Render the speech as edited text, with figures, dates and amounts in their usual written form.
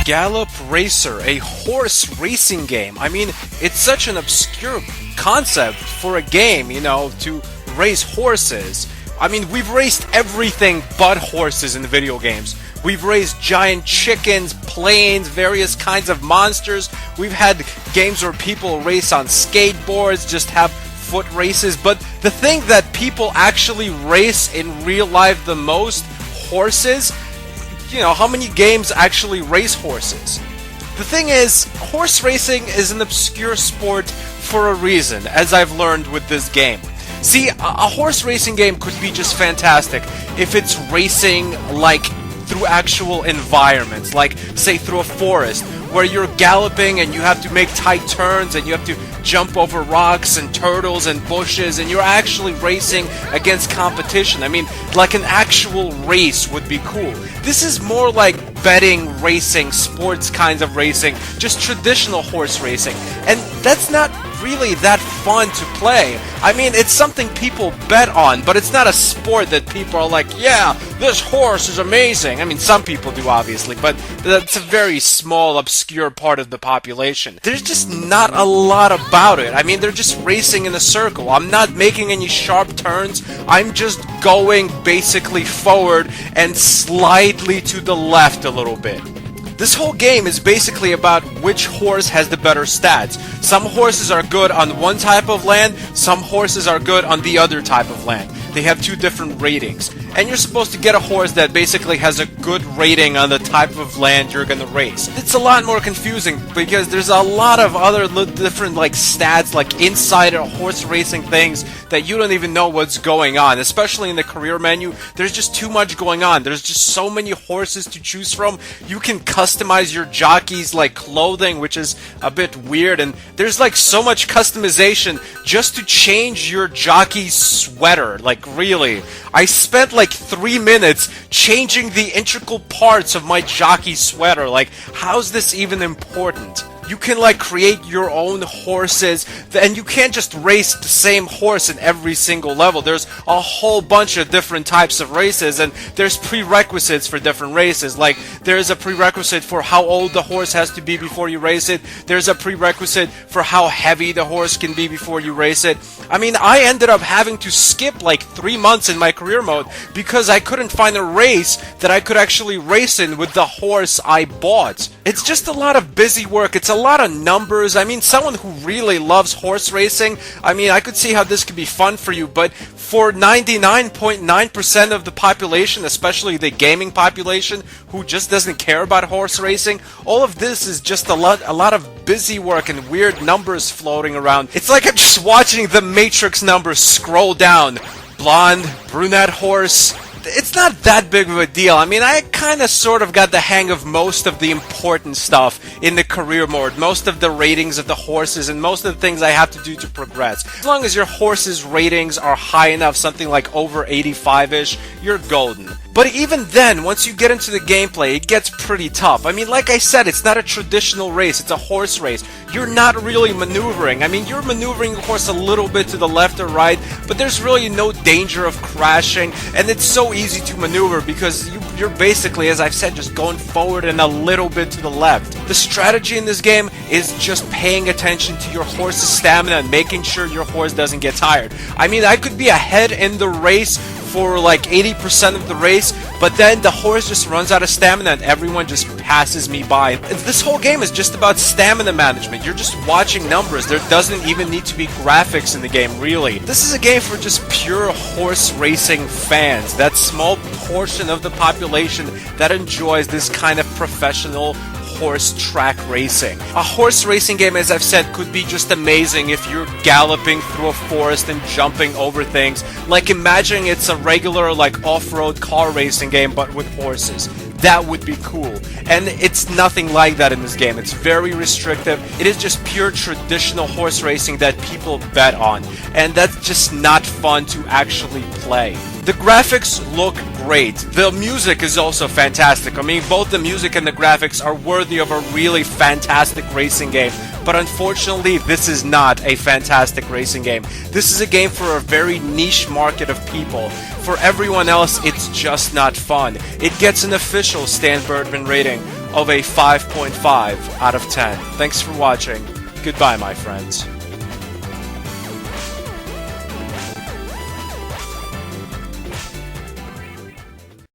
Gallop Racer, a horse racing game. I mean, it's such an obscure concept for a game, you know, to race horses. I mean, we've raced everything but horses in video games. We've raced giant chickens, planes, various kinds of monsters. We've had games where people race on skateboards, just have foot races. But the thing that people actually race in real life the most, horses, you know, how many games actually race horses? The thing is, horse racing is an obscure sport for a reason, as I've learned with this game. See, a horse racing game could be just fantastic if it's racing like through actual environments, like say through a forest where you're galloping and you have to make tight turns and you have to jump over rocks and turtles and bushes, and you're actually racing against competition. I mean, like an actual race would be cool. This is more like betting racing, sports kinds of racing, just traditional horse racing, and that's not really that fun to play. I mean, it's something people bet on, but it's not a sport that people are like, yeah, this horse is amazing. I mean, some people do, obviously, but that's a very small, obscure part of the population. There's just not a lot about it. I mean, they're just racing in a circle. I'm not making any sharp turns. I'm just going basically forward and slightly to the left a little bit. This whole game is basically about which horse has the better stats. Some horses are good on one type of land, some horses are good on the other type of land. They have two different ratings. And you're supposed to get a horse that basically has a good rating on the type of land you're gonna race. It's a lot more confusing because there's a lot of other different like stats, like inside a horse racing things that you don't even know what's going on. Especially in the career menu, there's just too much going on. There's just so many horses to choose from. You can customize your jockey's like clothing, which is a bit weird, and there's like so much customization just to change your jockey's sweater. Like really, I spent like 3 minutes changing the integral parts of my jockey sweater. Like, how's this even important? You can like create your own horses, and you can't just race the same horse in every single level. There's a whole bunch of different types of races, and there's prerequisites for different races. Like, there's a prerequisite for how old the horse has to be before you race it. There's a prerequisite for how heavy the horse can be before you race it. I mean, I ended up having to skip like 3 months in my career mode because I couldn't find a race that I could actually race in with the horse I bought. It's just a lot of busy work. It's a lot of numbers. I mean, someone who really loves horse racing, I mean, I could see how this could be fun for you, but for 99.9% of the population, especially the gaming population, who just doesn't care about horse racing, all of this is just a lot of busy work and weird numbers floating around. It's like I'm just watching the Matrix numbers scroll down. Blonde, brunette horse. It's not that big of a deal. I mean, I kind of sort of got the hang of most of the important stuff in the career mode, most of the ratings of the horses, and most of the things I have to do to progress. As long as your horse's ratings are high enough, something like over 85-ish, you're golden. But even then, once you get into the gameplay, it gets pretty tough. I mean, like I said, it's not a traditional race, it's a horse race. You're not really maneuvering. I mean, you're maneuvering the horse a little bit to the left or right, but there's really no danger of crashing, and it's so easy to maneuver because you're basically, as I've said, just going forward and a little bit to the left. The strategy in this game is just paying attention to your horse's stamina and making sure your horse doesn't get tired. I mean, I could be ahead in the race for like 80% of the race, but then the horse just runs out of stamina and everyone just passes me by. This whole game is just about stamina management. You're just watching numbers. There doesn't even need to be graphics in the game, really. This is a game for just pure horse racing fans. That small portion of the population that enjoys this kind of professional horse track racing. A horse racing game, as I've said, could be just amazing if you're galloping through a forest and jumping over things. Like, imagine it's a regular, like, off-road car racing game, but with horses. That would be cool. And it's nothing like that in this game. It's very restrictive. It is just pure traditional horse racing that people bet on. And that's just not fun to actually play. The graphics look great. The music is also fantastic. I mean, both the music and the graphics are worthy of a really fantastic racing game. But unfortunately, this is not a fantastic racing game. This is a game for a very niche market of people. For everyone else, it's just not fun. It gets an official stanburdman rating of a 5.5 out of 10. Thanks for watching. Goodbye, my friends.